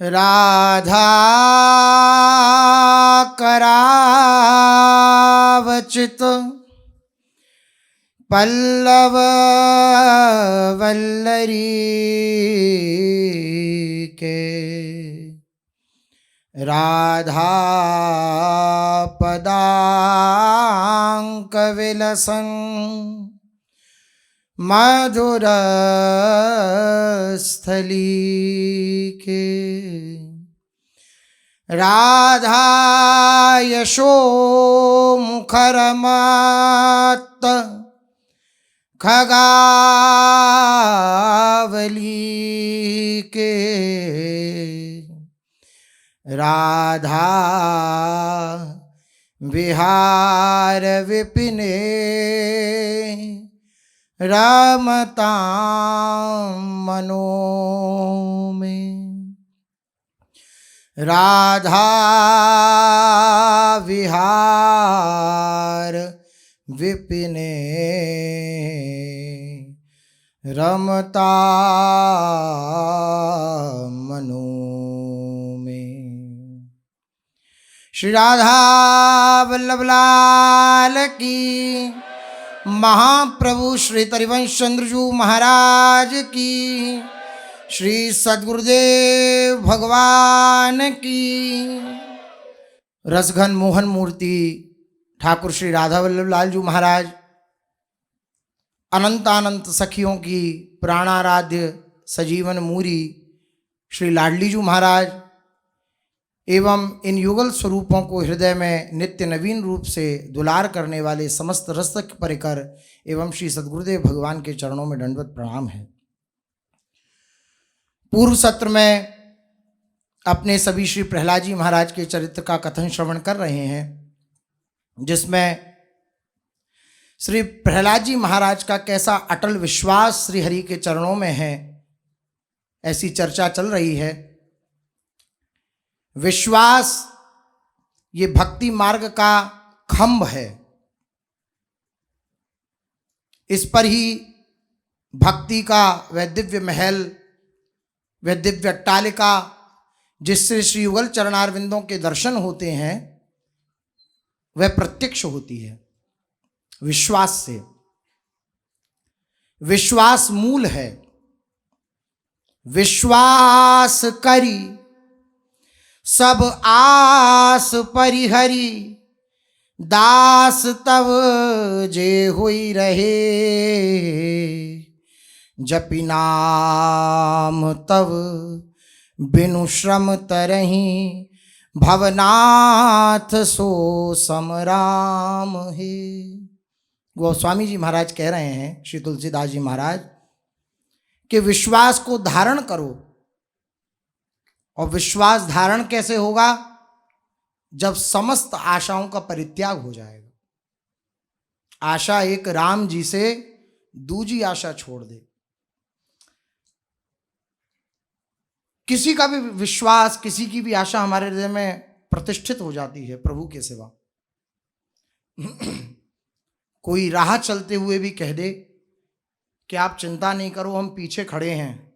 राधा करावचित पल्लव वल्लरी के राधा पदांक विलसन मधुर स्थली के राधा यशो मुखर मत खगावली के राधा विहार विपिने रमता मनो में राधा विहार विपिने रमता मनो में। श्री राधा वल्लभ लाल की, महाप्रभु श्री तरिवंश चंद्रजू महाराज की, श्री सद्गुरुदेव भगवान की। रसघन मोहन मूर्ति ठाकुर श्री राधा वल्लभ लाल जी महाराज, अनंतानंत सखियों की प्राणाराध्य सजीवन मूरी श्री लाडली जी महाराज एवं इन युगल स्वरूपों को हृदय में नित्य नवीन रूप से दुलार करने वाले समस्त रस्तक परिकर एवं श्री सद्गुरुदेव भगवान के चरणों में दंडवत प्रणाम है। पूर्व सत्र में अपने सभी श्री प्रहलाद जी महाराज के चरित्र का कथन श्रवण कर रहे हैं, जिसमें श्री प्रहलाद जी महाराज का कैसा अटल विश्वास श्री हरि के चरणों में है, ऐसी चर्चा चल रही है। विश्वास ये भक्ति मार्ग का खंभ है, इस पर ही भक्ति का वह दिव्य महल, वह दिव्य अट्टालिका जिससे श्री युगल चरणारविंदों के दर्शन होते हैं, वह प्रत्यक्ष होती है विश्वास से। विश्वास मूल है। विश्वास करी सब आस परिहरी, दास तब जे हुई रहे, जपि नाम तब बिनु श्रम तरही, भवनाथ सो समराम है। गोस्वामी जी महाराज कह रहे हैं, श्री तुलसीदास जी महाराज, कि विश्वास को धारण करो। और विश्वास धारण कैसे होगा? जब समस्त आशाओं का परित्याग हो जाएगा। आशा एक राम जी से दूजी आशा छोड़ दे। किसी का भी विश्वास, किसी की भी आशा हमारे हृदय में प्रतिष्ठित हो जाती है प्रभु के सिवा। कोई राह चलते हुए भी कह दे कि आप चिंता नहीं करो, हम पीछे खड़े हैं,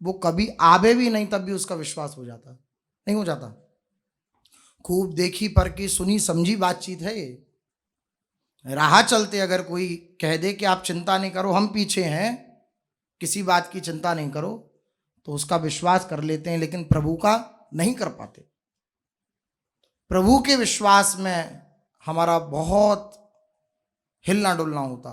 वो कभी आवे भी नहीं, तब भी उसका विश्वास हो जाता नहीं हो जाता। खूब देखी पर की सुनी समझी बातचीत है ये। राह चलते अगर कोई कह दे कि आप चिंता नहीं करो, हम पीछे हैं, किसी बात की चिंता नहीं करो, तो उसका विश्वास कर लेते हैं, लेकिन प्रभु का नहीं कर पाते। प्रभु के विश्वास में हमारा बहुत हिलना डुलना होता।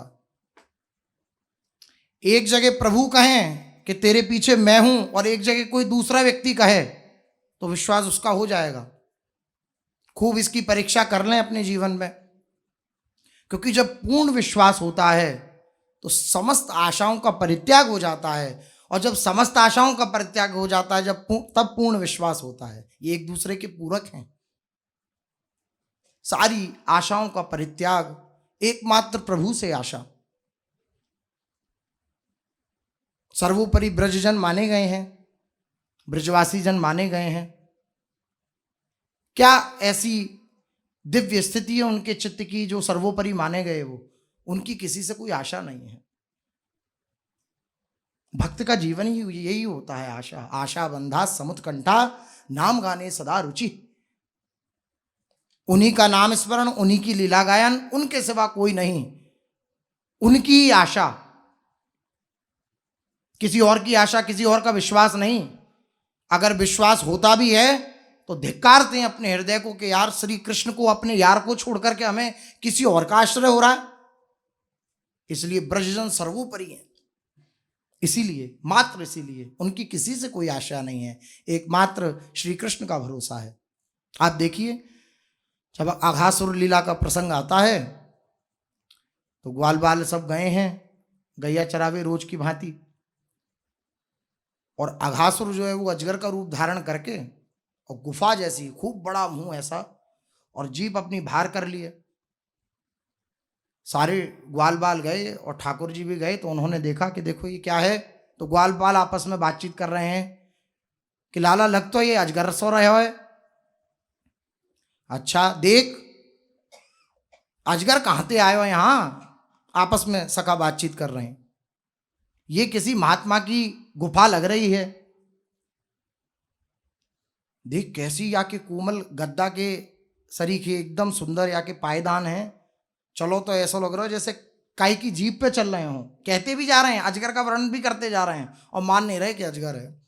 एक जगह प्रभु कहें कि तेरे पीछे मैं हूं, और एक जगह कोई दूसरा व्यक्ति कहे, तो विश्वास उसका हो जाएगा। खूब इसकी परीक्षा कर लें अपने जीवन में, क्योंकि जब पूर्ण विश्वास होता है तो समस्त आशाओं का परित्याग हो जाता है, और जब समस्त आशाओं का परित्याग हो जाता है तब पूर्ण विश्वास होता है। ये एक दूसरे के पूरक हैं। सारी आशाओं का परित्याग, एकमात्र प्रभु से आशा। सर्वोपरि ब्रजजन माने गए हैं, ब्रजवासी जन माने गए हैं। क्या ऐसी दिव्य स्थिति है उनके चित्त की जो सर्वोपरि माने गए? वो उनकी किसी से कोई आशा नहीं है। भक्त का जीवन ही यही होता है, आशा। आशा बंधा समुत्कंठा, नाम गाने सदा रुचि। उन्हीं का नाम स्मरण, उन्हीं की लीला गायन, उनके सिवा कोई नहीं, उनकी ही आशा, किसी और की आशा, किसी और का विश्वास नहीं। अगर विश्वास होता भी है तो धिक्कारते हैं अपने हृदय को कि यार श्री कृष्ण को, अपने यार को छोड़ करके हमें किसी और का आश्रय हो रहा है। इसलिए ब्रजजन सर्वोपरि है, इसीलिए, मात्र इसीलिए उनकी किसी से कोई आशा नहीं है, एकमात्र श्री कृष्ण का भरोसा है। आप देखिए, जब अघासुर लीला का प्रसंग आता है तो ग्वाल बाल सब गए हैं गैया चरावे रोज की भांति, और अघासुर जो है वो अजगर का रूप धारण करके, और गुफा जैसी खूब बड़ा मुंह ऐसा, और जीभ अपनी भार कर लिए। सारे ग्वाल बाल गए और ठाकुर जी भी गए, तो उन्होंने देखा कि देखो ये क्या है। तो ग्वाल बाल आपस में बातचीत कर रहे हैं कि लाला लग तो ये अजगर सो रहे हो। अच्छा देख, अजगर कहाँ से आए हो यहाँ? आपस में सखा बातचीत कर रहे हैं। ये किसी महात्मा की गुफा लग रही है। देख कैसी या के कोमल गद्दा के सरीखे, एकदम सुंदर या के पायदान हैं। चलो तो ऐसा लग रहा है जैसे काई की जीप पे चल रहे हो। कहते भी जा रहे हैं, अजगर का वर्णन भी करते जा रहे हैं और मान नहीं रहे कि अजगर है।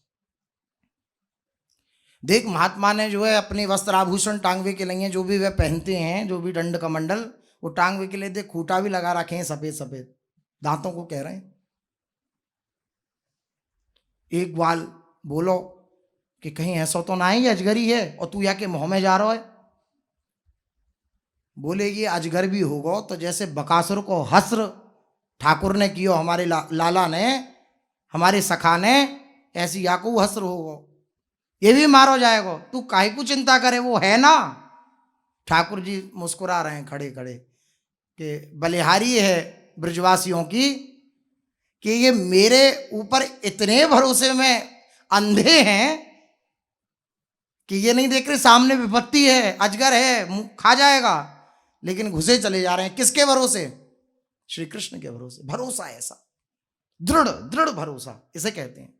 देख महात्मा ने जो है अपने वस्त्र आभूषण टांगवे के लिए, जो भी वह पहनते हैं, जो भी दंड कमंडल, वो टांगवे के लिए देख खूटा भी लगा रखे हैं सफेद सफेद, दांतों को कह रहे हैं। एक ग्वाल बोलो कि कहीं ऐसा तो ना ही अजगरी है और तू या के मुंह में जा रहा है। बोले ये अजगर भी होगा तो जैसे बकासुर को हस्र ठाकुर ने कियो, हमारे लाला ने, हमारे सखा ने, ऐसी या को हस्र होगा, ये भी मारो जाएगा। तू काहे को चिंता करे, वो है ना। ठाकुर जी मुस्कुरा रहे हैं खड़े खड़े कि बलिहारी है ब्रजवासियों की कि ये मेरे ऊपर इतने भरोसे में अंधे हैं कि ये नहीं देख रहे सामने विपत्ति है, अजगर है, खा जाएगा, लेकिन घुसे चले जा रहे हैं। किसके भरोसे? श्री कृष्ण के भरोसे। भरोसा ऐसा दृढ़ दृढ़ भरोसा इसे कहते हैं।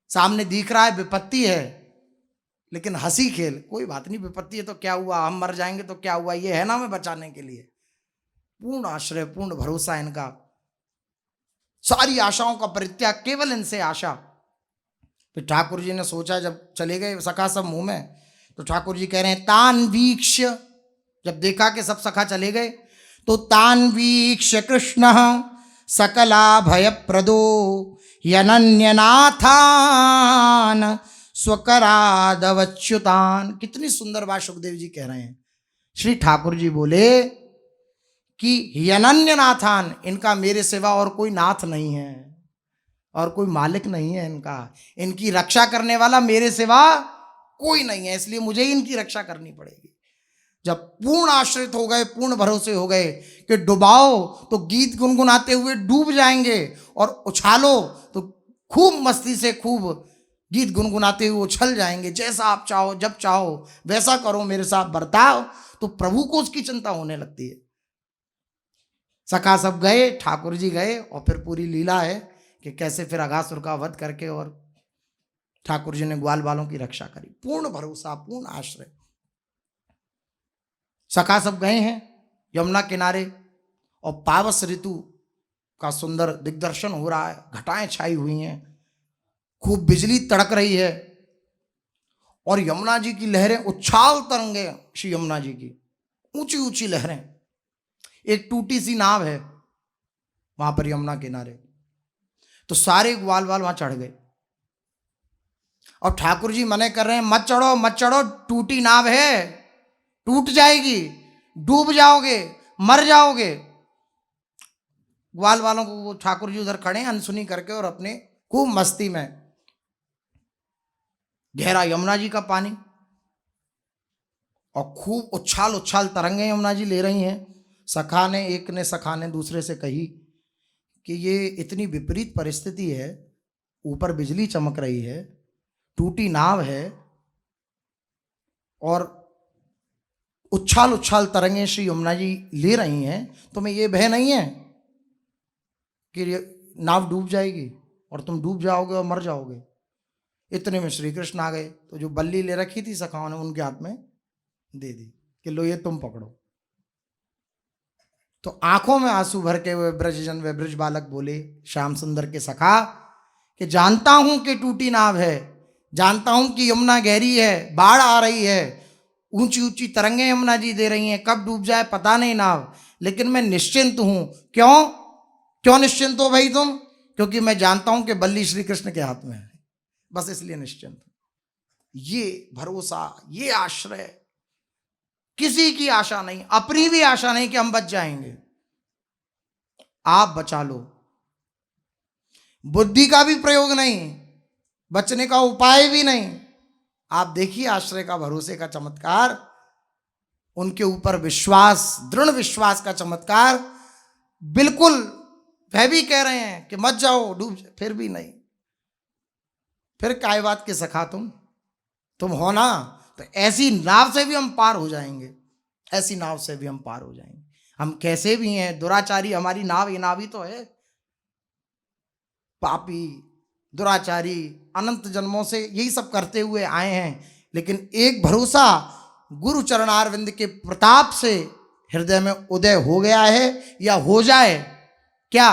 सामने दिख रहा है विपत्ति है, लेकिन हंसी खेल, कोई बात नहीं, विपत्ति है तो क्या हुआ, हम मर जाएंगे तो क्या हुआ, ये है ना हमें बचाने के लिए। पूर्ण आश्रय, पूर्ण भरोसा इनका। सारी आशाओं का परित्याग, केवल इनसे आशा। फिर ठाकुर जी ने सोचा, जब चले गए सखा सब मुंह में, तो ठाकुर जी कह रहे हैं तान वीक्ष, जब देखा कि सब सखा चले गए, तो तान वीक्ष कृष्ण सकला भय प्रदो यनन्यनाथान स्वकरादवच्युतान। कितनी सुंदर बात सुखदेव जी कह रहे हैं। श्री ठाकुर जी बोले कि यनन्यनाथान, इनका मेरे सिवा और कोई नाथ नहीं है और कोई मालिक नहीं है इनका, इनकी रक्षा करने वाला मेरे सिवा कोई नहीं है, इसलिए मुझे ही इनकी रक्षा करनी पड़ेगी। जब पूर्ण आश्रित हो गए, पूर्ण भरोसे हो गए कि डुबाओ तो गीत गुनगुनाते हुए डूब जाएंगे, और उछालो तो खूब मस्ती से खूब गीत गुनगुनाते हुए उछल जाएंगे। जैसा आप चाहो, जब चाहो वैसा करो, मेरे साथ बर्ताव, तो प्रभु को उसकी चिंता होने लगती है। सखा सब गए, ठाकुर जी गए, और फिर पूरी लीला है कि कैसे फिर अघासुर का वध करके और ठाकुर जी ने ग्वाल बालों की रक्षा करी। पूर्ण भरोसा, पूर्ण आश्रय। सखा सब गए हैं यमुना किनारे, और पावस ऋतु का सुंदर दिग्दर्शन हो रहा है, घटाएं छाई हुई हैं, खूब बिजली तड़क रही है, और यमुना जी की लहरें उछाल तरंगे, श्री यमुना जी की ऊंची ऊंची लहरें। एक टूटी सी नाव है वहां पर यमुना किनारे, तो सारे ग्वाल बाल वहां चढ़ गए, और ठाकुर जी मने कर रहे हैं मत चढ़ो मत चढ़ो, टूटी नाव है, टूट जाएगी, डूब जाओगे, मर जाओगे। ग्वाल वालों को वो ठाकुर जी उधर खड़े अनसुनी करके, और अपने खूब मस्ती में, गहरा यमुना जी का पानी, और खूब उछाल उछाल तरंगे यमुना जी ले रही हैं। सखा ने दूसरे से कही कि ये इतनी विपरीत परिस्थिति है, ऊपर बिजली चमक रही है, टूटी नाव है, और उछाल उछाल तरंगे श्री यमुना जी ले रही हैं, तुम्हें ये भय नहीं है कि नाव डूब जाएगी और तुम डूब जाओगे और मर जाओगे। इतने में श्री कृष्ण आ गए, तो जो बल्ली ले रखी थी सखाओं ने उनके हाथ में दे दी कि लो ये तुम पकड़ो। तो आंखों में आंसू भर के वे ब्रजजन वे ब्रज बालक बोले श्याम सुंदर के सखा कि जानता हूं कि टूटी नाव है, जानता हूं कि यमुना गहरी है, बाढ़ आ रही है, ऊंची ऊंची तरंगें यमुना जी दे रही हैं, कब डूब जाए पता नहीं नाव, लेकिन मैं निश्चिंत हूं। क्यों क्यों निश्चिंत हो भाई तुम? क्योंकि मैं जानता हूं कि बल्ली श्री कृष्ण के हाथ में है, बस इसलिए निश्चिंत। ये भरोसा, ये आश्रय, किसी की आशा नहीं, अपनी भी आशा नहीं कि हम बच जाएंगे। आप बचा लो, बुद्धि का भी प्रयोग नहीं, बचने का उपाय भी नहीं। आप देखिए आश्रय का, भरोसे का चमत्कार, उनके ऊपर विश्वास, दृढ़ विश्वास का चमत्कार। बिल्कुल वह भी कह रहे हैं कि मत जाओ, डूब जाए, फिर भी नहीं। फिर काय बात के सखा तुम हो ना, तो ऐसी नाव से भी हम पार हो जाएंगे, ऐसी नाव से भी हम पार हो जाएंगे। हम कैसे भी हैं दुराचारी, हमारी नाव ये नाव ही तो है। पापी दुराचारी अनंत जन्मों से यही सब करते हुए आए हैं, लेकिन एक भरोसा गुरु चरणारविंद के प्रताप से हृदय में उदय हो गया है, या हो जाए क्या,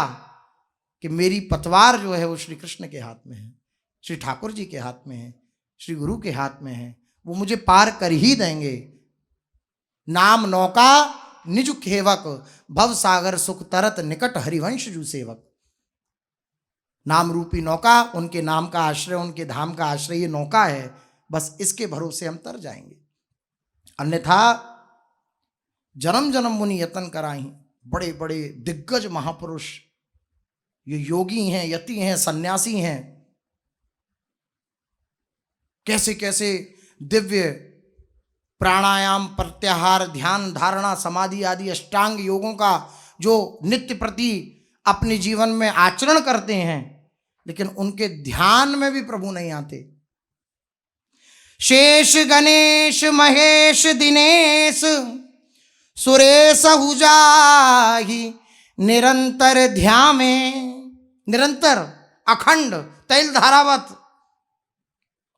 कि मेरी पतवार जो है वो श्री कृष्ण के हाथ में है, श्री ठाकुर जी के हाथ में है, श्री गुरु के हाथ में है, वो मुझे पार कर ही देंगे। नाम नौका निज खेवक, भव सागर सुख तरत निकट हरिवंश जू सेवक। नाम रूपी नौका, उनके नाम का आश्रय, उनके धाम का आश्रय ये नौका है, बस इसके भरोसे हम तर जाएंगे। अन्यथा जन्म जन्म मुनि यतन कराई, बड़े बड़े दिग्गज महापुरुष, ये योगी हैं, यति हैं, सन्यासी हैं, कैसे कैसे दिव्य प्राणायाम, प्रत्याहार, ध्यान, धारणा, समाधि आदि अष्टांग योगों का जो नित्य प्रति अपने जीवन में आचरण करते हैं, लेकिन उनके ध्यान में भी प्रभु नहीं आते। शेष गणेश महेश दिनेश सुरेश हुजाही निरंतर ध्यान में, निरंतर अखंड तैल धारावत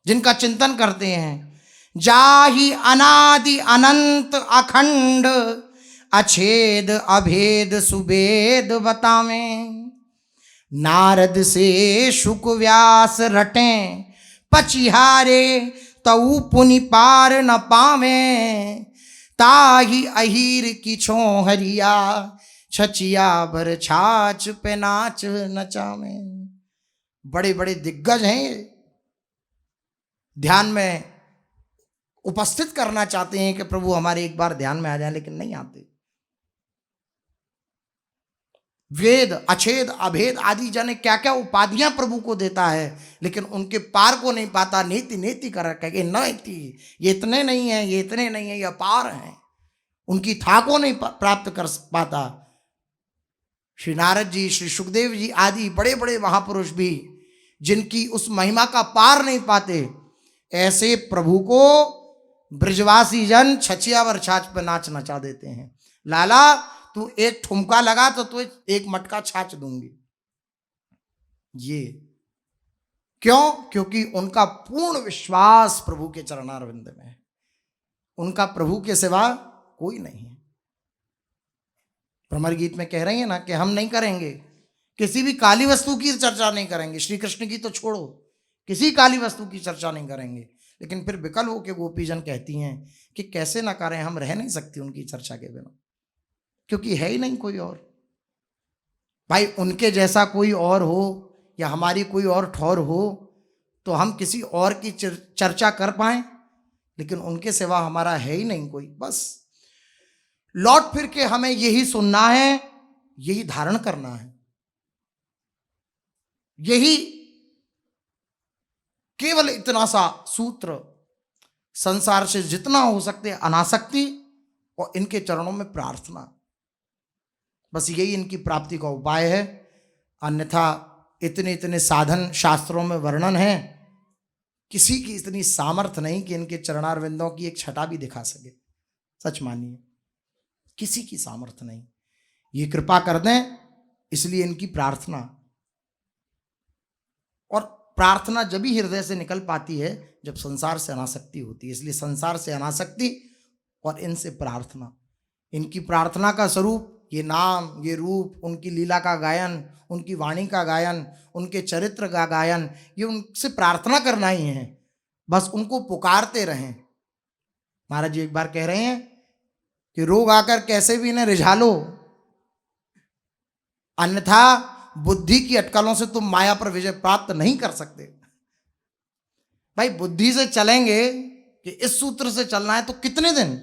जिनका चिंतन करते हैं। जाहि अनादि अनंत अखंड अछेद अभेद सुबेद बतावें। नारद से शुक व्यास रटें पचिहारे तऊ पुनि पार न पावें। ताहि अहीर की छो हरिया छचिया भर छाछ पे नाच नचावें। बड़े बड़े दिग्गज हैं ये, ध्यान में उपस्थित करना चाहते हैं कि प्रभु हमारे एक बार ध्यान में आ जाए, लेकिन नहीं आते। वेद अछेद अभेद आदि जाने क्या क्या उपाधियां प्रभु को देता है, लेकिन उनके पार को नहीं पाता। नेति नेति कर रखा है, नति ये इतने नहीं है, ये इतने नहीं है, ये अपार हैं, उनकी था को नहीं प्राप्त कर पाता। श्री नारद जी, श्री सुखदेव जी आदि बड़े बड़े महापुरुष भी जिनकी उस महिमा का पार नहीं पाते, ऐसे प्रभु को ब्रजवासी जन छछिया वर छाछ पर नाच नचा देते हैं। लाला तू एक ठुमका लगा तो तू एक मटका छाछ दूंगी। ये क्यों? क्योंकि उनका पूर्ण विश्वास प्रभु के चरणारविंद में है, उनका प्रभु के सिवा कोई नहीं है। भ्रमर गीत में कह रही है ना कि हम नहीं करेंगे, किसी भी काली वस्तु की चर्चा नहीं करेंगे, श्री कृष्ण की तो छोड़ो, किसी काली वस्तु की चर्चा नहीं करेंगे। लेकिन फिर विकल होकर गोपीजन कहती हैं कि कैसे ना करें, हम रह नहीं सकती उनकी चर्चा के बिना, क्योंकि है ही नहीं कोई और। भाई उनके जैसा कोई और हो या हमारी कोई और ठौर हो तो हम किसी और की चर्चा कर पाएं, लेकिन उनके सिवा हमारा है ही नहीं कोई। बस लौट फिर के हमें यही सुनना है, यही धारण करना है, यही केवल इतना सा सूत्र, संसार से जितना हो सकते अनासक्ति और इनके चरणों में प्रार्थना, बस यही इनकी प्राप्ति का उपाय है। अन्यथा इतने इतने साधन शास्त्रों में वर्णन है, किसी की इतनी सामर्थ्य नहीं कि इनके चरणारविंदों की एक छटा भी दिखा सके। सच मानिए, किसी की सामर्थ्य नहीं। ये कृपा कर दें, इसलिए इनकी प्रार्थना प्रार्थना जब भी हृदय से निकल पाती है जब संसार से अनासक्ति होती है। इसलिए संसार से अनासक्ति और इनसे प्रार्थना, इनकी प्रार्थना का स्वरूप ये नाम, ये रूप, उनकी लीला का गायन, उनकी वाणी का गायन, उनके चरित्र का गायन, ये उनसे प्रार्थना करना ही है। बस उनको पुकारते रहें। महाराज जी एक बार कह रहे हैं कि रोग आकर कैसे भी इन्हें रिझा लो, अन्यथा बुद्धि की अटकलों से तुम माया पर विजय प्राप्त नहीं कर सकते। भाई बुद्धि से चलेंगे कि इस सूत्र से चलना है तो कितने दिन?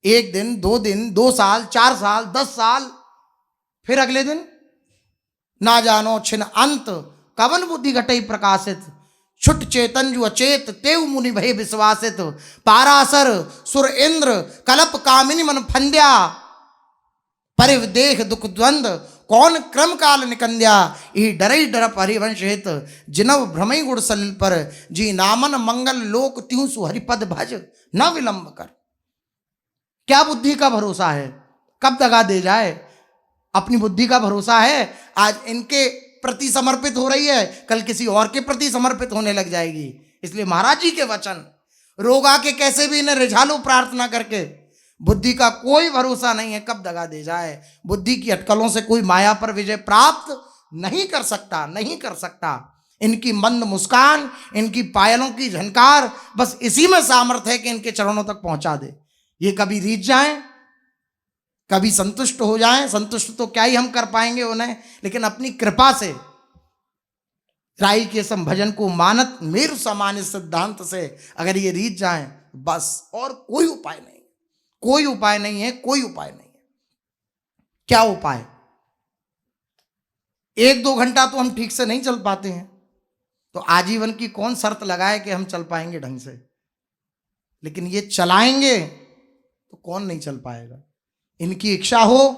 1 दिन, 2 दिन, 2 साल, 4 साल, 10 साल, फिर अगले दिन ना जानो छिन अंत कवन बुद्धि घटई प्रकाशित, छुट चेतन जो अचेत तेव मुनि भय विश्वासित, पारासर सुर इंद्र कलप कामिनी मन फंद्या, परिव देख दुख द्वंद कौन क्रम काल निकंद्या, ई डरई डर हरिवंश हित जिनव भ्रमई गुड़ सलिल पर, जी नामन मंगल लोक त्यों सुहरिपद भज न विलंब कर। क्या बुद्धि का भरोसा है, कब दगा दे जाए? अपनी बुद्धि का भरोसा है, आज इनके प्रति समर्पित हो रही है, कल किसी और के प्रति समर्पित होने लग जाएगी। इसलिए महाराज जी के वचन, रोग आके कैसे भी इन्हें रिझा लो प्रार्थना करके, बुद्धि का कोई भरोसा नहीं है कब दगा दे जाए। बुद्धि की अटकलों से कोई माया पर विजय प्राप्त नहीं कर सकता, नहीं कर सकता। इनकी मंद मुस्कान, इनकी पायलों की झनकार, बस इसी में सामर्थ्य है कि इनके चरणों तक पहुंचा दे। ये कभी रीझ जाएं, कभी संतुष्ट हो जाएं। संतुष्ट तो क्या ही हम कर पाएंगे उन्हें, लेकिन अपनी कृपा से राई के संभजन को मानत मेरु समान सिद्धांत से अगर ये रीझ जाएं, बस और कोई उपाय नहीं, कोई उपाय नहीं है, कोई उपाय नहीं है। क्या उपाय? 1-2 घंटा तो हम ठीक से नहीं चल पाते हैं, तो आजीवन की कौन शर्त लगाए कि हम चल पाएंगे ढंग से? लेकिन ये चलाएंगे तो कौन नहीं चल पाएगा। इनकी इच्छा हो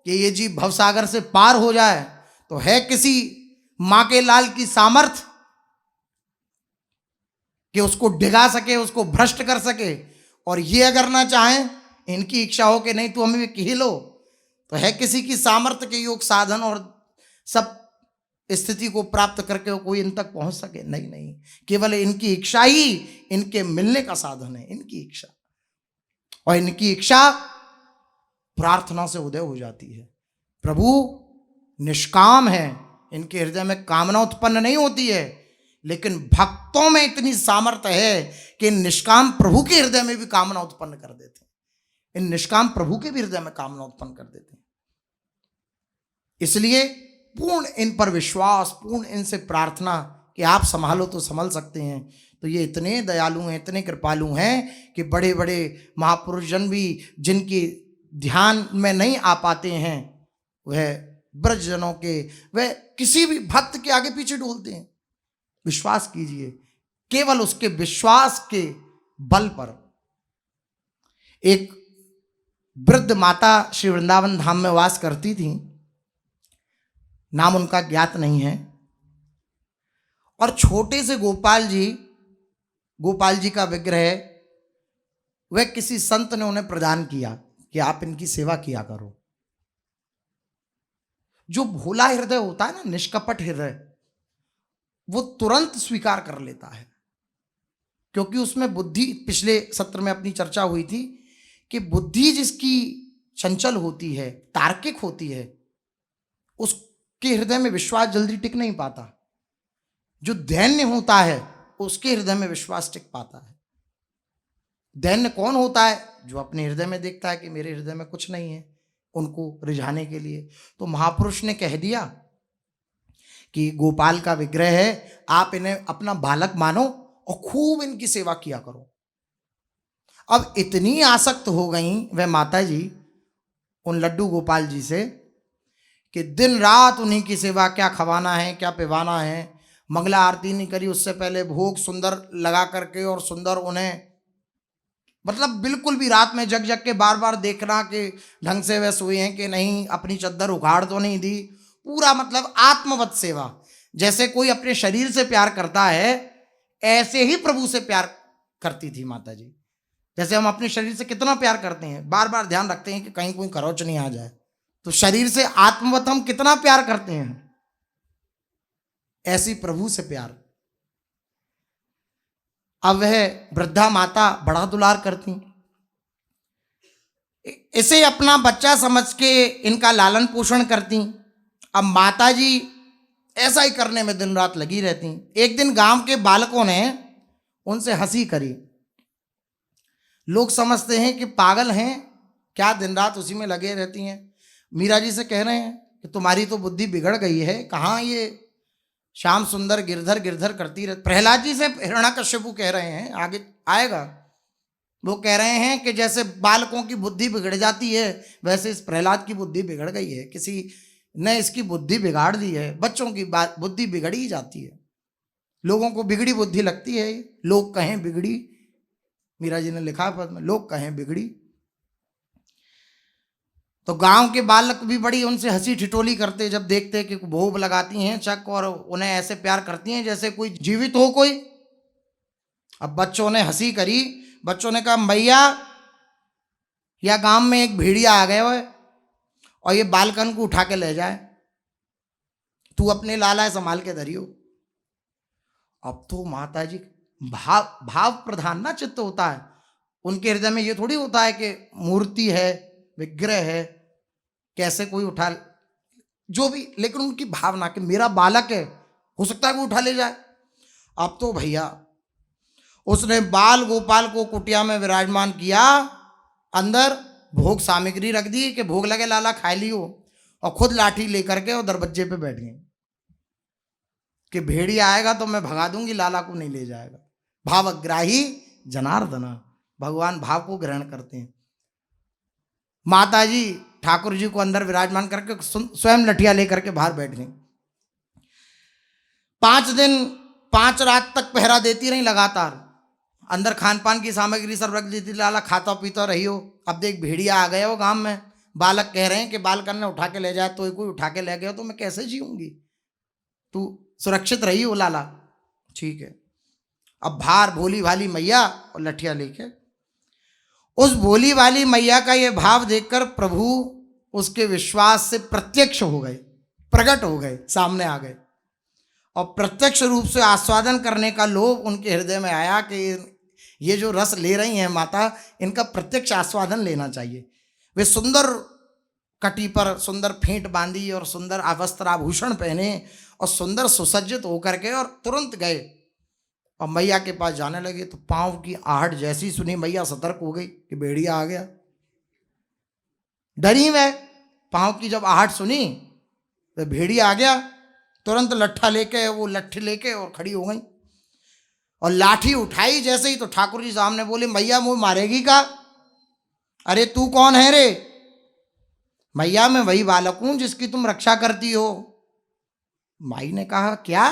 कि ये जीव भवसागर से पार हो जाए, तो है किसी मां के लाल की सामर्थ कि उसको डिगा सके, उसको भ्रष्ट कर सके। और ये अगर ना चाहें, इनकी इच्छा हो कि नहीं तो हमें लो, तो है किसी की सामर्थ्य के योग साधन और सब स्थिति को प्राप्त करके कोई इन तक पहुंच सके? नहीं, नहीं, केवल इनकी इच्छा ही इनके मिलने का साधन है, इनकी इच्छा। और इनकी इच्छा प्रार्थना से उदय हो जाती है। प्रभु निष्काम है, इनके हृदय में कामना उत्पन्न नहीं होती है, लेकिन भक्तों में इतनी सामर्थ्य है कि निष्काम प्रभु के हृदय में भी कामना उत्पन्न कर देते हैं। इन निष्काम प्रभु के भी हृदय में कामना उत्पन्न कर देते हैं। इसलिए पूर्ण इन पर विश्वास, पूर्ण इनसे प्रार्थना कि आप संभालो तो संभल सकते हैं। तो ये इतने दयालु हैं, इतने कृपालु हैं कि बड़े बड़े महापुरुष जन भी जिनकी ध्यान में नहीं आ पाते हैं, वह ब्रजजनों के, वह किसी भी भक्त के आगे पीछे डोलते हैं। विश्वास कीजिए, केवल उसके विश्वास के बल पर। एक वृद्ध माता श्री वृंदावन धाम में वास करती थी, नाम उनका ज्ञात नहीं है। और छोटे से गोपाल जी का विग्रह वह किसी संत ने उन्हें प्रदान किया कि आप इनकी सेवा किया करो। जो भोला हृदय होता है ना, निष्कपट हृदय, वो तुरंत स्वीकार कर लेता है, क्योंकि उसमें बुद्धि, पिछले सत्र में अपनी चर्चा हुई थी कि बुद्धि जिसकी चंचल होती है, तार्किक होती है, उसके हृदय में विश्वास जल्दी टिक नहीं पाता। जो दैन्य होता है उसके हृदय में विश्वास टिक पाता है। दैन्य कौन होता है? जो अपने हृदय में देखता है कि मेरे हृदय में कुछ नहीं है, उनको रिझाने के लिए। तो महापुरुष ने कह दिया कि गोपाल का विग्रह है, आप इन्हें अपना बालक मानो और खूब इनकी सेवा किया करो। अब इतनी आसक्त हो गई वह माता जी उन लड्डू गोपाल जी से कि दिन रात उन्हीं की सेवा, क्या खवाना है, क्या पिवाना है। मंगला आरती नहीं करी उससे पहले भोग सुंदर लगा करके, और सुंदर उन्हें, मतलब बिल्कुल भी रात में जग जग के बार बार देखना कि ढंग से वह सोए हैं कि नहीं, अपनी चद्दर उखाड़ तो नहीं दी। पूरा मतलब आत्मवत सेवा। जैसे कोई अपने शरीर से प्यार करता है, ऐसे ही प्रभु से प्यार करती थी माता जी। जैसे हम अपने शरीर से कितना प्यार करते हैं, बार बार ध्यान रखते हैं कि कहीं कोई खरोच नहीं आ जाए, तो शरीर से आत्मवत हम कितना प्यार करते हैं, ऐसी प्रभु से प्यार अब वह वृद्धा माता बड़ा दुलार करती, इसे अपना बच्चा समझ के इनका लालन पोषण करती। अब माता जी ऐसा ही करने में दिन रात लगी रहती। एक दिन गांव के बालकों ने उनसे हंसी करी। लोग समझते हैं कि पागल हैं क्या, दिन रात उसी में लगे रहती हैं। मीरा जी से कह रहे हैं कि तुम्हारी तो बुद्धि बिगड़ गई है, कहाँ ये श्याम सुंदर गिरधर गिरधर करती रहती। प्रहलाद जी से हिरण्यकश्यपु कह रहे हैं, आगे आएगा, वो कह रहे हैं कि जैसे बालकों की बुद्धि बिगड़ जाती है वैसे इस प्रहलाद की बुद्धि बिगड़ गई है, किसी ने इसकी बुद्धि बिगाड़ दी है। बच्चों की बुद्धि बिगड़ ही जाती है, लोगों को बिगड़ी बुद्धि लगती है। लोग कहें बिगड़ी, मीरा जी ने लिखा पद में, लोग कहें बिगड़ी। तो गांव के बालक भी बड़ी उनसे हंसी ठिठोली करते जब देखते कि भोग लगाती हैं चक, और उन्हें ऐसे प्यार करती हैं जैसे कोई जीवित हो कोई। अब बच्चों ने हंसी करी, बच्चों ने कहा मैया या गांव में एक भेड़िया आ गया है और ये बालकन को उठा के ले जाए, तू अपने लाला संभाल के धरियो। अब तो माता जी भाव प्रधान ना चित्त होता है उनके हृदय में, ये थोड़ी होता है कि मूर्ति है विग्रह है कैसे कोई उठा, जो भी, लेकिन उनकी भावना कि मेरा बालक है, हो सकता है वो उठा ले जाए। अब तो भैया उसने बाल गोपाल को कुटिया में विराजमान किया, अंदर भोग सामग्री रख दी कि भोग लगे लाला खा लियो, और खुद लाठी लेकर के और दरवाजे पे बैठ गए कि भेड़िया आएगा तो मैं भगा दूंगी, लाला को नहीं ले जाएगा। भावग्राही जनार्दन, भगवान भाव को ग्रहण करते हैं। माता जी ठाकुर जी को अंदर विराजमान करके स्वयं लठिया लेकर के बाहर बैठ गई। 5 दिन 5 रात तक पहरा देती रही लगातार, अंदर खान पान की सामग्री सब रख देती, लाला खाता पीता रही हो। अब देख भेड़िया आ गया वो गांव में, बालक कह रहे हैं कि बालकन ने उठा के ले जाए, तो कोई उठा के ले गया तो मैं कैसे जीऊंगी, तू सुरक्षित रही हो लाला, ठीक है। अब बाहर भोली भाली मैया और लठिया लेके, उस भोली वाली मैया का ये भाव देखकर प्रभु उसके विश्वास से प्रत्यक्ष हो गए, प्रकट हो गए, सामने आ गए, और प्रत्यक्ष रूप से आस्वादन करने का लोभ उनके हृदय में आया कि ये जो रस ले रही हैं माता, इनका प्रत्यक्ष आस्वादन लेना चाहिए। वे सुंदर कटी पर सुंदर फेंट बांधी और सुंदर वस्त्र आभूषण पहने और सुंदर सुसज्जित होकर के और तुरंत गए और मैया के पास जाने लगे। तो पांव की आहट जैसी सुनी, मैया सतर्क हो गई कि भेड़िया आ गया। डरी वह, पांव की जब आहट सुनी तो भेड़िया आ गया, तुरंत लट्ठा लेके, वो लट्ठी लेके और खड़ी हो गई और लाठी उठाई जैसे ही तो ठाकुर जी सामने बोले, मैया मुझे मारेगी का? अरे तू कौन है रे? मैया मैं वही बालक हूं जिसकी तुम रक्षा करती हो। माई ने कहा क्या?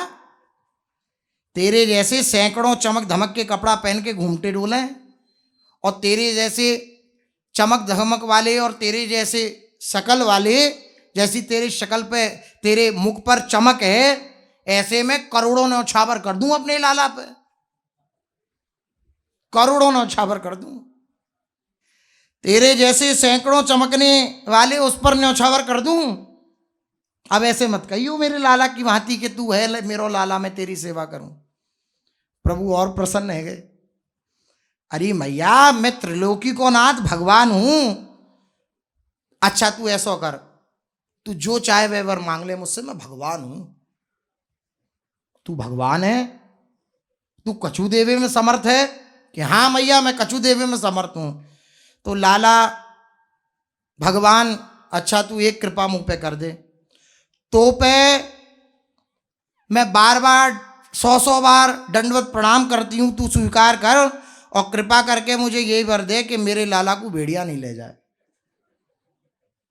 तेरे जैसे सैकड़ों चमक धमक के कपड़ा पहन के घूमते डोले, और तेरे जैसे चमक धमक वाले और तेरे जैसे शकल वाले, जैसी तेरी शक्ल पे तेरे मुख पर चमक है, ऐसे में करोड़ों न्यौछावर कर दूं अपने लाला पे, करोड़ों न्यौछावर कर दूं। तेरे जैसे सैकड़ों चमकने वाले उस पर न्यौछावर कर दूं। अब ऐसे मत कहियो मेरे लाला की भांति कि तू है मेरो लाला, मैं तेरी सेवा करूं। प्रभु और प्रसन्न है गए। अरे मैया मैं त्रिलोकी को नाथ भगवान हूं। अच्छा तू ऐसा कर, तू जो चाहे वह वर मांग ले मुझसे, मैं भगवान हूं। तू भगवान है? तू कछु देवे में समर्थ है? कि हाँ मैया मैं कछु देवे में समर्थ हूं। तो लाला भगवान, अच्छा तू एक कृपा मुंह पे कर दे, तो पे मैं बार बार 100 बार दंडवत प्रणाम करती हूं, तू स्वीकार कर और कृपा करके मुझे यही वर दे कि मेरे लाला को भेड़िया नहीं ले जाए।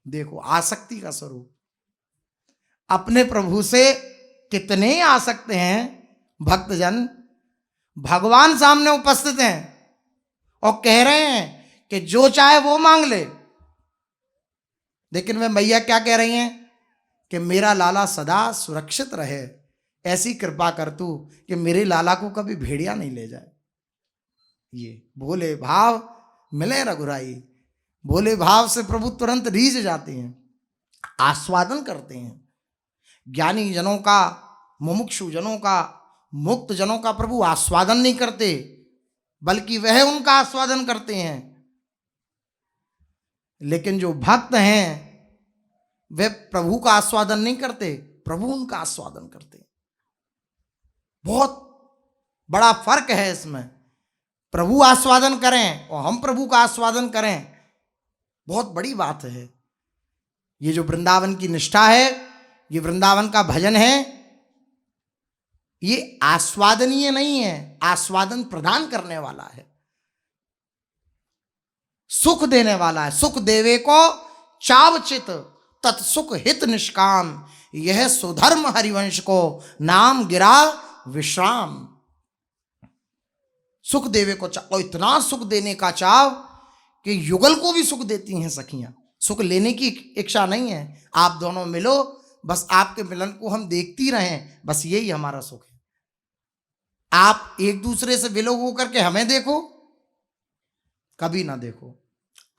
देखो आसक्ति का स्वरूप, अपने प्रभु से कितने आसक्त हैं भक्तजन। भगवान सामने उपस्थित हैं और कह रहे हैं कि जो चाहे वो मांग ले, लेकिन वे मैया क्या कह रही हैं कि मेरा लाला सदा सुरक्षित रहे, ऐसी कृपा कर तू कि मेरे लाला को कभी भेड़िया नहीं ले जाए। ये भोले भाव मिले रघुराई, भोले भाव से प्रभु तुरंत रीझ जाते हैं, आस्वादन करते हैं। ज्ञानी जनों का, मुमुक्षु जनों का, मुक्त जनों का प्रभु आस्वादन नहीं करते, बल्कि वह उनका आस्वादन करते हैं। लेकिन जो भक्त हैं वे प्रभु का आस्वादन नहीं करते, प्रभु उनका आस्वादन करते। बहुत बड़ा फर्क है इसमें। प्रभु आस्वादन करें और हम प्रभु का आस्वादन करें, बहुत बड़ी बात है। ये जो वृंदावन की निष्ठा है, ये वृंदावन का भजन है, ये आस्वादनीय नहीं है, आस्वादन प्रदान करने वाला है, सुख देने वाला है। सुख देवे को चावचित तत्सुख हित निष्काम, यह सुधर्म हरिवंश को नाम गिरा विश्राम। सुख देवे को चाव, और इतना सुख देने का चाव कि युगल को भी सुख देती हैं सखियां। सुख लेने की इच्छा नहीं है, आप दोनों मिलो, बस आपके मिलन को हम देखती रहें, बस यही हमारा सुख है। आप एक दूसरे से विलोक होकर के हमें देखो, कभी ना देखो,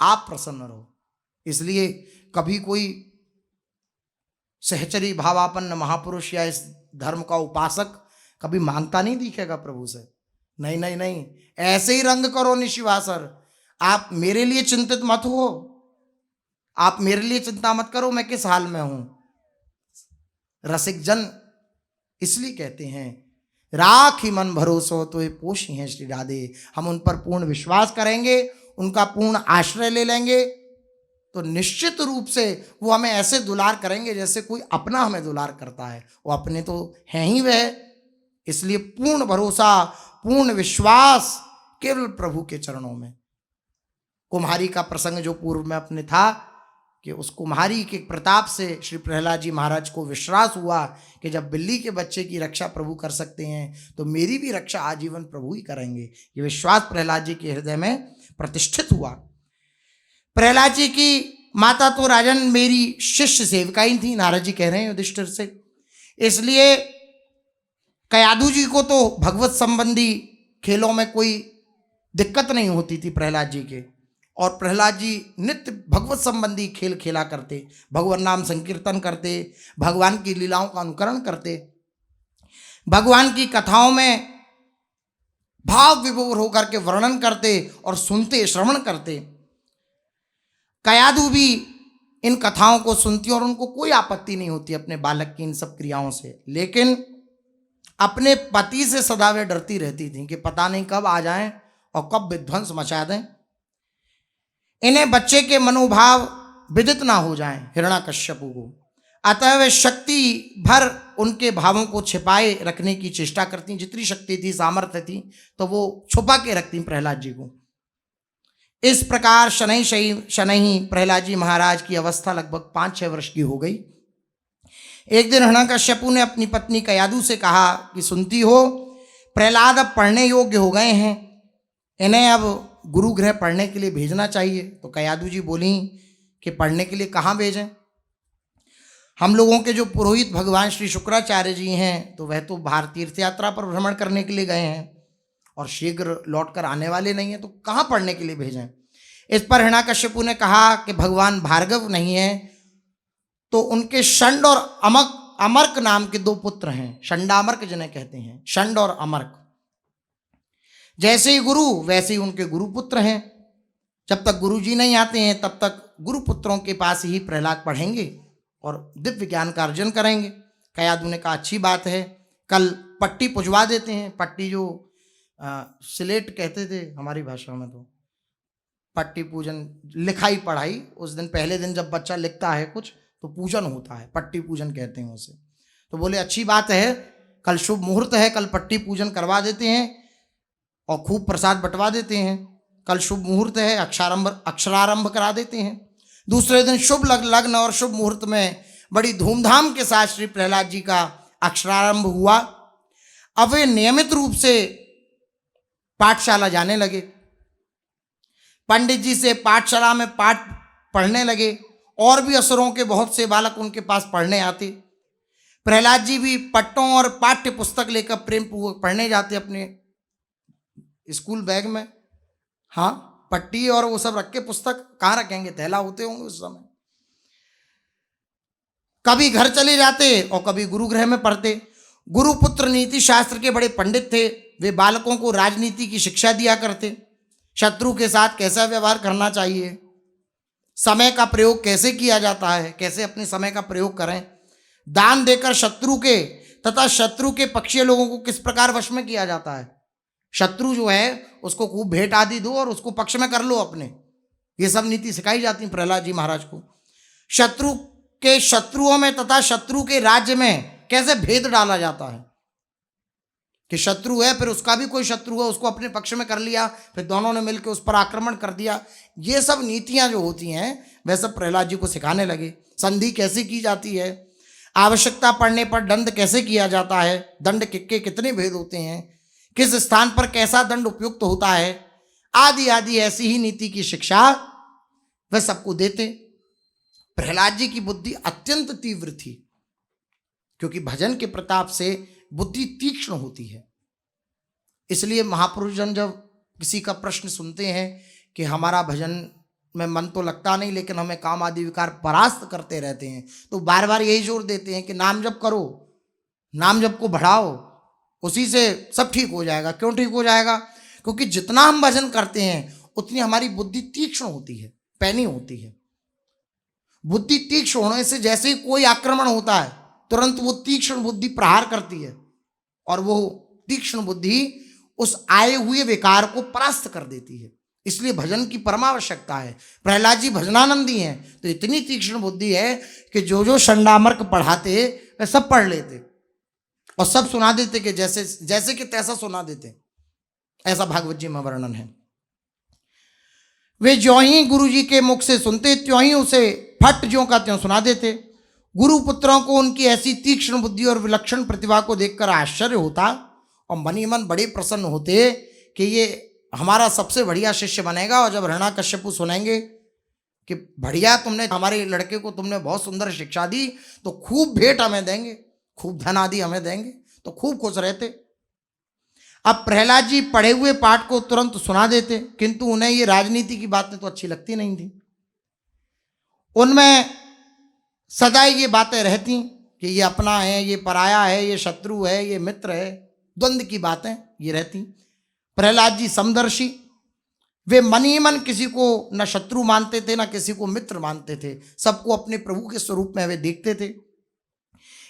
आप प्रसन्न रहो। इसलिए कभी कोई सहचरी भावापन्न महापुरुष या इस धर्म का उपासक कभी मांगता नहीं दिखेगा प्रभु से, नहीं नहीं नहीं, ऐसे ही रंग करो निशिवासर। आप मेरे लिए चिंतित मत हो, आप मेरे लिए चिंता मत करो मैं किस हाल में हूं। रसिक जन इसलिए कहते हैं राखी मन भरोसो तो ये पोषी हैं श्री राधे। हम उन पर पूर्ण विश्वास करेंगे, उनका पूर्ण आश्रय ले लेंगे तो निश्चित रूप से वो हमें ऐसे दुलार करेंगे जैसे कोई अपना हमें दुलार करता है। वो अपने तो हैं ही वह, इसलिए पूर्ण भरोसा, पूर्ण विश्वास केवल प्रभु के चरणों में। कुम्हारी का प्रसंग जो पूर्व में अपने था कि उस कुम्हारी के प्रताप से श्री प्रहलाद जी महाराज को विश्वास हुआ कि जब बिल्ली के बच्चे की रक्षा प्रभु कर सकते हैं तो मेरी भी रक्षा आजीवन प्रभु ही करेंगे। ये विश्वास प्रहलाद जी के हृदय में प्रतिष्ठित हुआ। प्रहलाद जी की माता तो राजन मेरी शिष्य सेविका ही थी, नारद जी कह रहे हैं युधिष्ठिर से, इसलिए कयादू जी को तो भगवत संबंधी खेलों में कोई दिक्कत नहीं होती थी प्रहलाद जी के, और प्रहलाद जी नित्य भगवत संबंधी खेल खेला करते, भगवान नाम संकीर्तन करते, भगवान की लीलाओं का अनुकरण करते, भगवान की कथाओं में भाव विभोर होकर के वर्णन करते और सुनते, श्रवण करते। कयादू भी इन कथाओं को सुनती और उनको कोई आपत्ति नहीं होती अपने बालक की इन सब क्रियाओं से, लेकिन अपने पति से सदा वे डरती रहती थी कि पता नहीं कब आ जाएं और कब विध्वंस मचा दें, इन्हें बच्चे के मनोभाव विदित ना हो जाएं हिरण्याकश्यपु को। अतः वे शक्ति भर उनके भावों को छिपाए रखने की चेष्टा करती, जितनी शक्ति थी, सामर्थ्य थी, तो वो छुपा के रखती प्रहलाद जी को। इस प्रकार शनैही प्रहलाद जी महाराज की अवस्था लगभग 5-6 वर्ष की हो गई। एक दिन हिरण्याकश्यपु ने अपनी पत्नी कयादू से कहा कि सुनती हो, प्रहलाद अब पढ़ने योग्य हो गए हैं, इन्हें अब गुरु गृह पढ़ने के लिए भेजना चाहिए। तो कयादू जी बोली कि पढ़ने के लिए कहाँ भेजें, हम लोगों के जो पुरोहित भगवान श्री शुक्राचार्य जी हैं तो वह तो बाहर तीर्थ यात्रा पर भ्रमण करने के लिए गए हैं और शीघ्र लौटकर आने वाले नहीं हैं, तो कहाँ पढ़ने के लिए भेजें। इस पर हिरण्याकश्यपु ने कहा कि भगवान भार्गव नहीं है तो उनके षंड और अमर्क नाम के 2 पुत्र हैं, षंडामर्क जिन्हें कहते हैं, षंड और अमर्क। जैसे ही गुरु वैसे ही उनके गुरु पुत्र हैं। जब तक गुरु जी नहीं आते हैं तब तक गुरु पुत्रों के पास ही प्रहलाद पढ़ेंगे और दिव्य ज्ञान का अर्जन करेंगे। कयादू ने कहा अच्छी बात है, कल पट्टी पुजवा देते हैं। पट्टी जो स्लेट कहते थे हमारी भाषा में, तो पट्टी पूजन, लिखाई पढ़ाई, उस दिन पहले दिन जब बच्चा लिखता है कुछ तो पूजन होता है, पट्टी पूजन कहते हैं उसे। तो बोले अच्छी बात है, कल शुभ मुहूर्त है, कल पट्टी पूजन करवा देते हैं और खूब प्रसाद बंटवा देते हैं। कल शुभ मुहूर्त है, अक्षरारंभ करा देते हैं। दूसरे दिन शुभ लग्न और शुभ मुहूर्त में बड़ी धूमधाम के साथ श्री प्रहलाद जी का अक्षरारंभ हुआ। अब वे नियमित रूप से पाठशाला जाने लगे, पंडित जी से पाठशाला में पाठ पढ़ने लगे, और भी असुरों के बहुत से बालक उनके पास पढ़ने आते। प्रहलाद जी भी पट्टों और पाठ्य पुस्तक लेकर प्रेम पूर्वक पढ़ने जाते अपने स्कूल बैग में। हाँ, पट्टी और वो सब रख के पुस्तक कहाँ रखेंगे, थैला होते होंगे उस समय। कभी घर चले जाते और कभी गुरुगृह में पढ़ते। गुरुपुत्र नीति शास्त्र के बड़े पंडित थे। वे बालकों को राजनीति की शिक्षा दिया करते, शत्रु के साथ कैसा व्यवहार करना चाहिए, समय का प्रयोग कैसे किया जाता है, कैसे अपने समय का प्रयोग करें, दान देकर शत्रु के तथा शत्रु के पक्षीय लोगों को किस प्रकार वश में किया जाता है। शत्रु जो है उसको खूब भेंट आदि दो और उसको पक्ष में कर लो अपने। ये सब नीति सिखाई जाती प्रहलाद जी महाराज को। शत्रु के शत्रुओं में तथा शत्रु के राज्य में कैसे भेद डाला जाता है कि शत्रु है फिर उसका भी कोई शत्रु है, उसको अपने पक्ष में कर लिया, फिर दोनों ने मिलकर उस पर आक्रमण कर दिया। ये सब नीतियां जो होती हैं वह सब प्रहलाद जी को सिखाने लगे। संधि कैसे की जाती है, आवश्यकता पड़ने पर दंड कैसे किया जाता है, दंड के कितने भेद होते हैं, किस स्थान पर कैसा दंड उपयुक्त होता है, आदि आदि ऐसी ही नीति की शिक्षा वह सबको देते। प्रहलाद जी की बुद्धि अत्यंत तीव्र थी, क्योंकि भजन के प्रताप से बुद्धि तीक्ष्ण होती है। इसलिए महापुरुष जन जब किसी का प्रश्न सुनते हैं कि हमारा भजन में मन तो लगता नहीं लेकिन हमें काम आदि विकार परास्त करते रहते हैं, तो बार बार यही जोर देते हैं कि नाम जप करो, नाम जप को बढ़ाओ, उसी से सब ठीक हो जाएगा। क्यों ठीक हो जाएगा? क्योंकि जितना हम भजन करते हैं उतनी हमारी बुद्धि तीक्ष्ण होती है, पैनी होती है। बुद्धि तीक्ष्ण होने से जैसे ही कोई आक्रमण होता है तुरंत वो तीक्ष्ण बुद्धि प्रहार करती है और वो तीक्ष्ण बुद्धि उस आए हुए विकार को परास्त कर देती है। इसलिए भजन की परमावश्यकता है। प्रहलाद जी भजनानंदी हैं तो इतनी तीक्ष्ण बुद्धि है कि जो जो षंडामर्क पढ़ाते वे सब पढ़ लेते और सब सुना देते कि जैसे कि तैसा सुना देते। ऐसा भागवत जी में वर्णन है। वे ज्यों ही गुरु जी के मुख से सुनते त्यों ही उसे फट ज्यों का त्यों सुना देते। गुरु पुत्रों को उनकी ऐसी तीक्ष्ण बुद्धि और विलक्षण प्रतिभा को देखकर आश्चर्य होता और मन ही मन बड़े प्रसन्न होते कि ये हमारा सबसे बढ़िया शिष्य बनेगा। और जब हिरण्याकश्यपु सुनेंगे कि बढ़िया तुमने हमारे लड़के को तुमने बहुत सुंदर शिक्षा दी तो खूब भेंट हमें देंगे, खूब धन आदि हमें देंगे, तो खूब खुश रहते। अब प्रहलाद जी पढ़े हुए पाठ को तुरंत सुना देते, किंतु उन्हें ये राजनीति की बातें तो अच्छी लगती नहीं थी। उनमें सदा ये बातें रहती कि ये अपना है, ये पराया है, ये शत्रु है, ये मित्र है, द्वंद्व की बातें ये रहती। प्रहलाद जी समदर्शी, वे मन ही मन किसी को न शत्रु मानते थे न किसी को मित्र मानते थे, सबको अपने प्रभु के स्वरूप में वे देखते थे।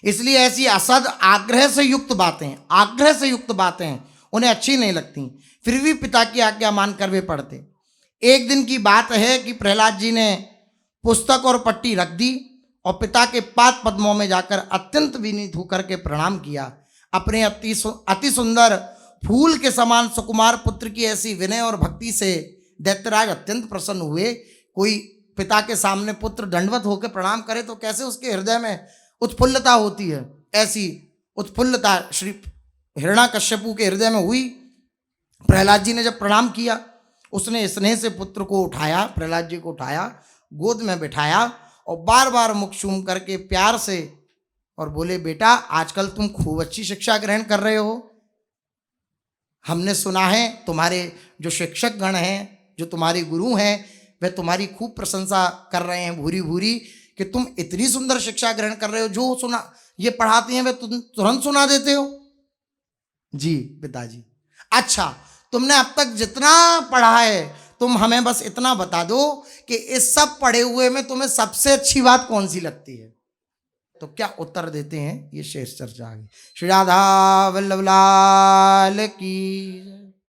इसलिए ऐसी असद आग्रह से युक्त बातें उन्हें अच्छी नहीं लगती, फिर भी पिता की आज्ञा मानकर वे पढ़ते। एक दिन की बात है कि प्रहलाद जी ने पुस्तक और पट्टी रख दी और पिता के पाद पद्मों में जाकर अत्यंत विनीत होकर के प्रणाम किया। अपने अति सुंदर फूल के समान सुकुमार पुत्र की ऐसी विनय और भक्ति से दैत्यराज अत्यंत प्रसन्न हुए। कोई पिता के सामने पुत्र दंडवत होकर प्रणाम करे तो कैसे उसके हृदय में उत्फुल्लता होती है, ऐसी उत्फुल्लता श्री हिरण्याकश्यपु के हृदय में हुई। प्रहलाद जी ने जब प्रणाम किया, उसने स्नेह से पुत्र को उठाया, प्रहलाद जी को उठाया, गोद में बिठाया और बार बार मुख चूम करके प्यार से और बोले, बेटा आजकल तुम खूब अच्छी शिक्षा ग्रहण कर रहे हो। हमने सुना है तुम्हारे जो शिक्षक गण हैं, जो तुम्हारे गुरु हैं, वे तुम्हारी खूब प्रशंसा कर रहे हैं भूरी भूरी कि तुम इतनी सुंदर शिक्षा ग्रहण कर रहे हो, जो सुना ये पढ़ाते हैं वे तुम तुरंत सुना देते हो। जी पिताजी, अच्छा तुमने अब तक जितना पढ़ा है तुम हमें बस इतना बता दो कि इस सब पढ़े हुए में तुम्हें सबसे अच्छी बात कौन सी लगती है। तो क्या उत्तर देते हैं, ये शेष चर्चा आगे। श्री राधा वल्लभ लाल की।